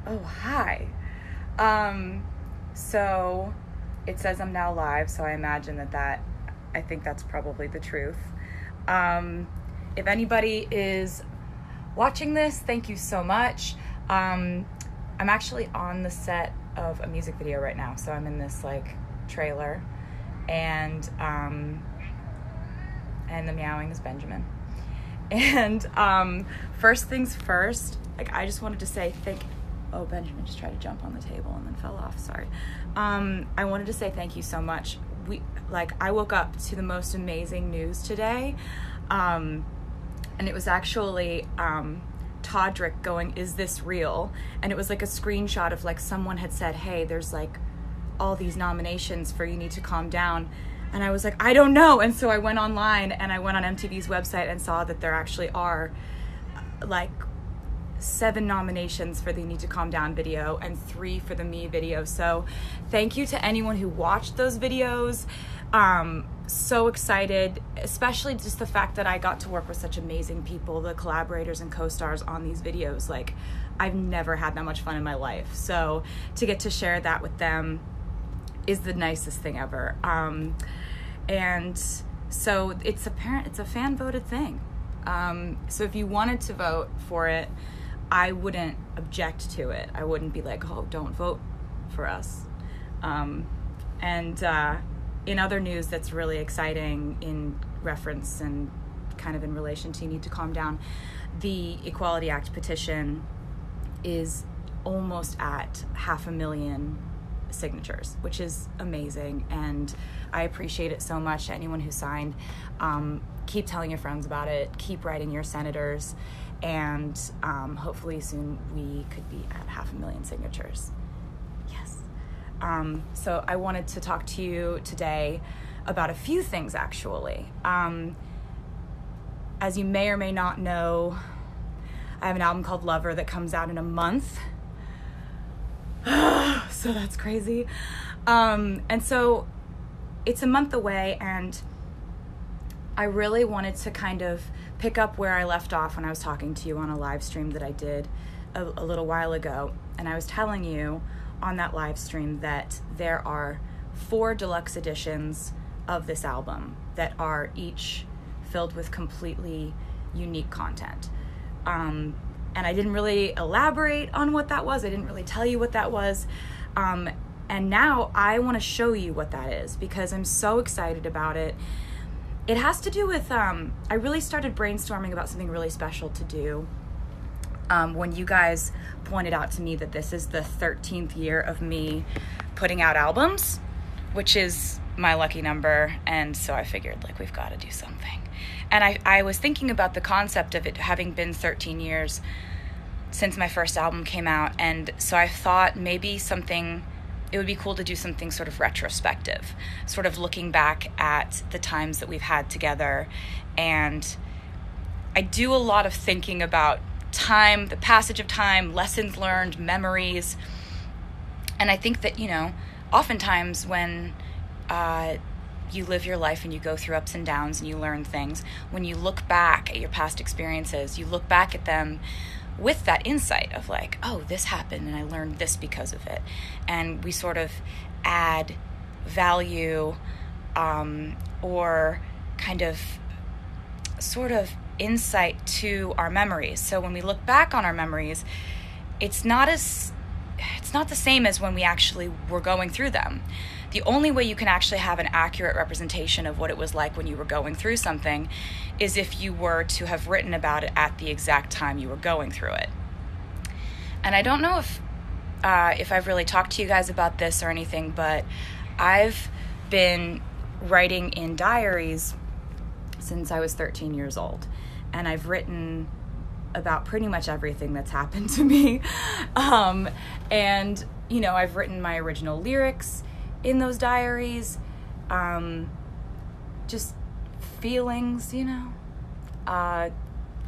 Oh, hi. So it says I'm now live, so I imagine I think that's probably the truth. Um, if anybody is watching this, thank you so much. I'm actually on the set of a music video right now, so I'm in this trailer, and the meowing is Benjamin. And first things first, I just wanted to say Oh, Benjamin just tried to jump on the table and then fell off. Sorry. I wanted to say thank you so much. I woke up to the most amazing news today, and it was actually Todrick going, "Is this real?" And it was a screenshot of someone had said, "Hey, there's all these nominations for You Need to Calm Down." And I was like, I don't know. And so I went online and I went on MTV's website and saw that there actually are 7 nominations for the You Need to Calm Down video and 3 for the Me video. So thank you to anyone who watched those videos. So excited, especially just the fact that I got to work with such amazing people, the collaborators and co-stars on these videos. I've never had that much fun in my life. So to get to share that with them is the nicest thing ever. And so it's a fan voted thing. So if you wanted to vote for it, I wouldn't object to it. I wouldn't be oh, don't vote for us. In other news that's really exciting in reference and kind of in relation to You Need to Calm Down, the Equality Act petition is almost at 500,000 signatures, which is amazing, and I appreciate it so much. Anyone who signed, keep telling your friends about it, keep writing your senators, and hopefully soon we could be at 500,000 signatures. Yes. So I wanted to talk to you today about a few things, actually. As you may or may not know, I have an album called Lover that comes out in a month. So that's crazy. And so it's a month away, and I really wanted to kind of pick up where I left off when I was talking to you on a live stream that I did a little while ago. And I was telling you on that live stream that there are 4 deluxe editions of this album that are each filled with completely unique content. And I didn't really elaborate on what that was. I didn't really tell you what that was. And now I want to show you what that is because I'm so excited about it. It has to do with, I really started brainstorming about something really special to do when you guys pointed out to me that this is the 13th year of me putting out albums, which is my lucky number. And so I figured we've got to do something. And I was thinking about the concept of it having been 13 years since my first album came out. And so I thought maybe it would be cool to do something sort of retrospective, sort of looking back at the times that we've had together. And I do a lot of thinking about time, the passage of time, lessons learned, memories. And I think that, oftentimes when you live your life and you go through ups and downs and you learn things, when you look back at your past experiences, you look back at them with that insight of oh, this happened and I learned this because of it. And we sort of add value or kind of sort of insight to our memories. So when we look back on our memories, it's not the same as when we actually were going through them. The only way you can actually have an accurate representation of what it was like when you were going through something is if you were to have written about it at the exact time you were going through it. And I don't know if I've really talked to you guys about this or anything, but I've been writing in diaries since I was 13 years old. And I've written about pretty much everything that's happened to me. And, I've written my original lyrics in those diaries, just feelings,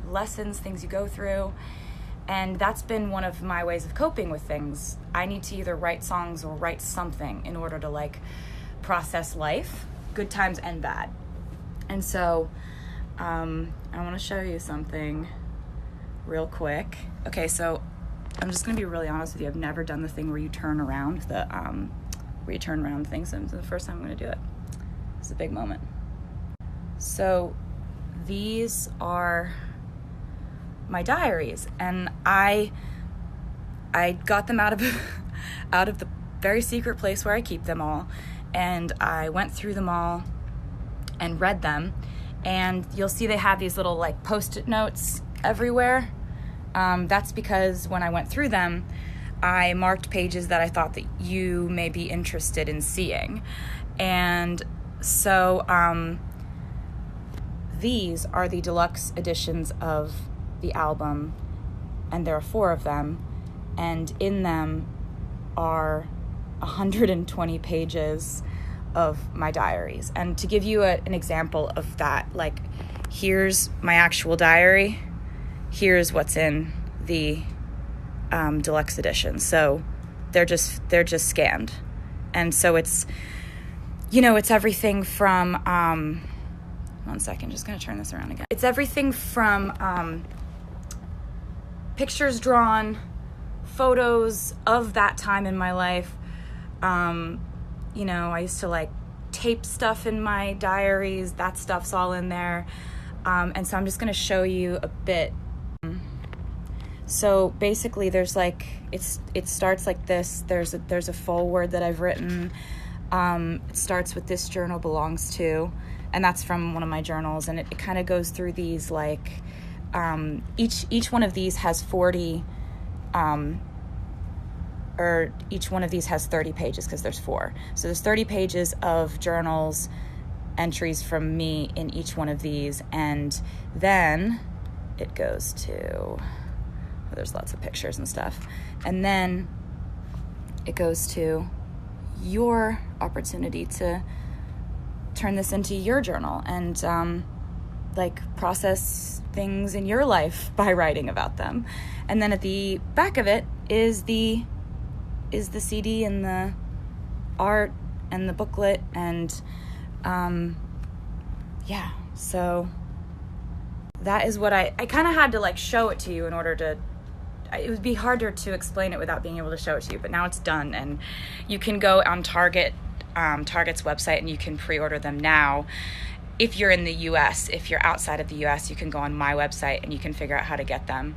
lessons, things you go through. And that's been one of my ways of coping with things. I need to either write songs or write something in order to process life, good times and bad. And so I want to show you something real quick. Okay, so I'm just gonna be really honest with you. I've never done the thing where you turn around things, and it's the first time I'm gonna do it. It's a big moment. So these are my diaries, and I got them out of the very secret place where I keep them all, and I went through them all and read them, and you'll see they have these little like post-it notes everywhere. That's because when I went through them, I marked pages that I thought that you may be interested in seeing. And so these are the deluxe editions of the album, and there are 4 of them, and in them are 120 pages of my diaries. And to give you an example of that, like, here's my actual diary, here's what's in the deluxe edition. So they're just scanned. And so it's, it's everything from, one second, just going to turn this around again. It's everything from pictures drawn, photos of that time in my life. I used to like tape stuff in my diaries. That stuff's all in there. And so I'm just going to show you a bit. So basically there's like, it starts like this. There's a foreword that I've written. It starts with "This journal belongs to," and that's from one of my journals. And it kind of goes through these like, each one of these has 40, or each one of these has 30 pages because there's 4. So there's 30 pages of journals, entries from me in each one of these. And then it goes to, there's lots of pictures and stuff. And then it goes to your opportunity to turn this into your journal and process things in your life by writing about them. And then at the back of it is the CD and the art and the booklet, and so that is what I kind of had to like show it to you in order to, it would be harder to explain it without being able to show it to you, but now it's done. And you can go on Target's website and you can pre-order them now if you're in the US. If you're outside of the US, you can go on my website and you can figure out how to get them.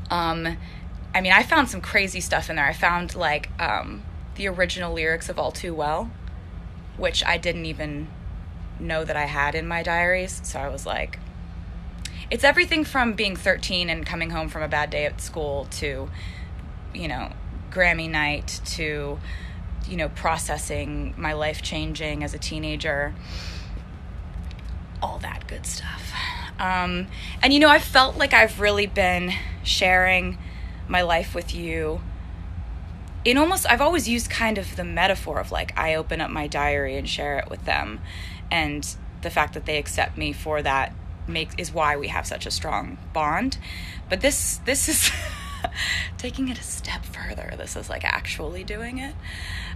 I found some crazy stuff in there. I found like the original lyrics of All Too Well, which I didn't even know that I had in my diaries. So I was like, it's everything from being 13 and coming home from a bad day at school to, Grammy night to, processing my life changing as a teenager, all that good stuff. I felt like I've really been sharing my life with you I've always used kind of the metaphor of like, I open up my diary and share it with them. And the fact that they accept me for that is why we have such a strong bond. But this is taking it a step further. This is like actually doing it.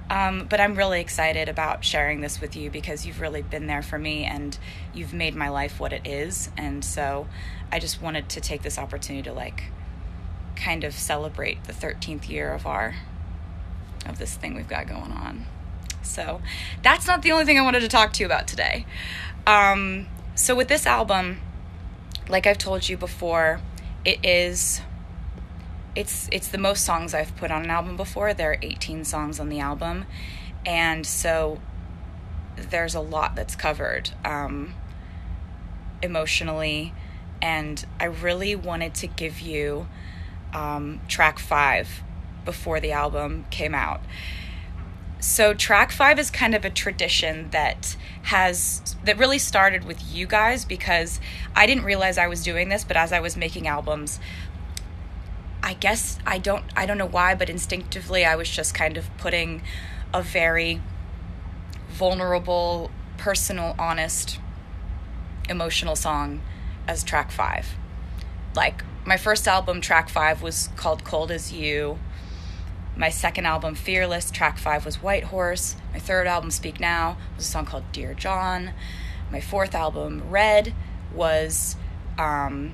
But I'm really excited about sharing this with you because you've really been there for me and you've made my life what it is. And so I just wanted to take this opportunity to like kind of celebrate the 13th year of this thing we've got going on. So that's not the only thing I wanted to talk to you about today. So with this album, like I've told you before, it's the most songs I've put on an album before. There are 18 songs on the album. And so there's a lot that's covered emotionally. And I really wanted to give you track 5 before the album came out. So track 5 is kind of a tradition that really started with you guys, because I didn't realize I was doing this, but as I was making albums, I guess I don't know why, but instinctively I was just kind of putting a very vulnerable, personal, honest, emotional song as track 5. Like my first album, track 5, was called Cold As You. My second album, Fearless, track 5 was White Horse. My third album, Speak Now, was a song called Dear John. My fourth album, Red, was a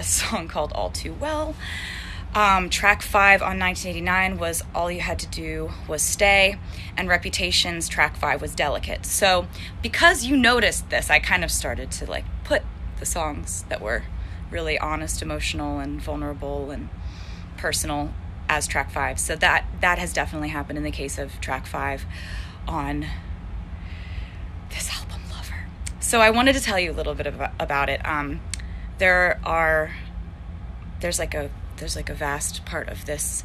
song called All Too Well. Track 5 on 1989 was All You Had to Do Was Stay, and Reputation's track 5 was Delicate. So because you noticed this, I kind of started to like put the songs that were really honest, emotional, and vulnerable and personal as track 5. So that has definitely happened in the case of track 5 on this album, Lover. So I wanted to tell you a little bit about it. There's like a vast part of this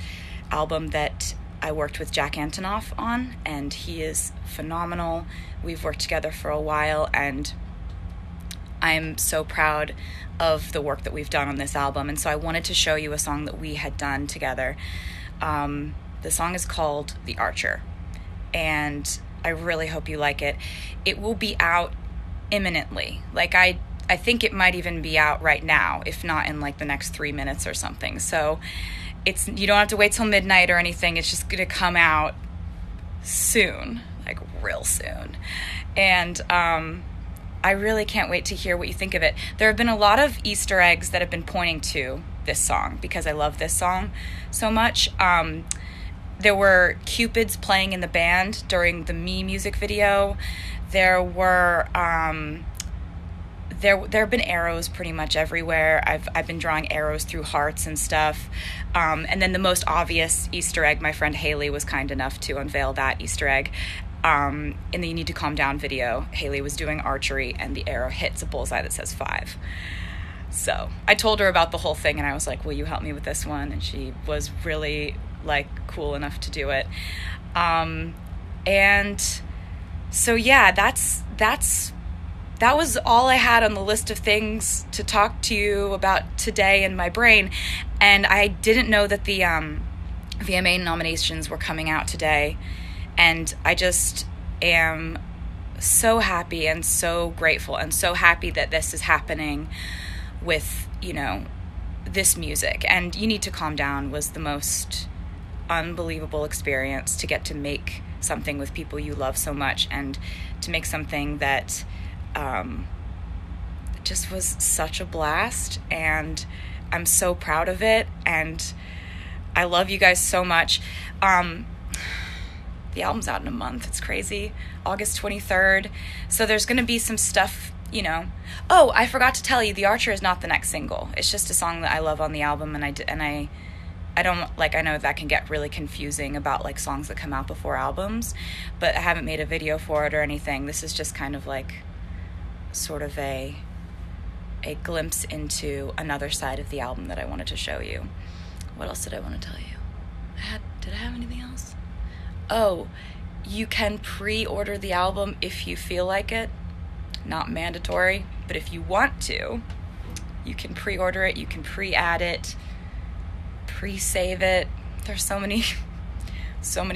album that I worked with Jack Antonoff on, and he is phenomenal. We've worked together for a while, and I'm so proud of the work that we've done on this album. And so I wanted to show you a song that we had done together. The song is called The Archer, and I really hope you like it. It will be out imminently. Like I think it might even be out right now, if not in like the next 3 minutes or something. So you don't have to wait till midnight or anything. It's just gonna come out soon, like real soon. And I really can't wait to hear what you think of it. There have been a lot of Easter eggs that have been pointing to this song because I love this song so much. There were Cupids playing in the band during the Me music video. There have been arrows pretty much everywhere. I've been drawing arrows through hearts and stuff. And then the most obvious Easter egg, my friend Haley was kind enough to unveil that Easter egg. In the You Need to Calm Down video, Haley was doing archery and the arrow hits a bullseye that says 5. So I told her about the whole thing and I was like, will you help me with this one? And she was really like cool enough to do it. And so yeah, that was all I had on the list of things to talk to you about today in my brain. And I didn't know that the VMA nominations were coming out today. And I just am so happy and so grateful and so happy that this is happening with, this music. And You Need to Calm Down was the most unbelievable experience to get to make something with people you love so much and to make something that just was such a blast, and I'm so proud of it, and I love you guys so much. The album's out in a month. It's crazy. August 23rd. So there's going to be some stuff, Oh, I forgot to tell you, The Archer is not the next single. It's just a song that I love on the album, and I don't, like, I know that can get really confusing about, like, songs that come out before albums, but I haven't made a video for it or anything. This is just kind of, like, sort of a glimpse into another side of the album that I wanted to show you. What else did I want to tell you? Did I have anything else? Oh, you can pre-order the album if you feel like it. Not mandatory, but if you want to, you can pre-order it, you can pre-add it, pre-save it. There's so many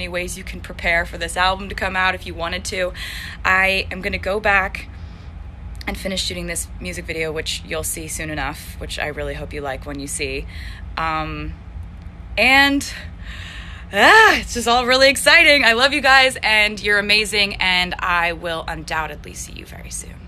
ways you can prepare for this album to come out if you wanted to. I am going to go back and finish shooting this music video, which you'll see soon enough, which I really hope you like when you see. It's just all really exciting. I love you guys, and you're amazing, and I will undoubtedly see you very soon.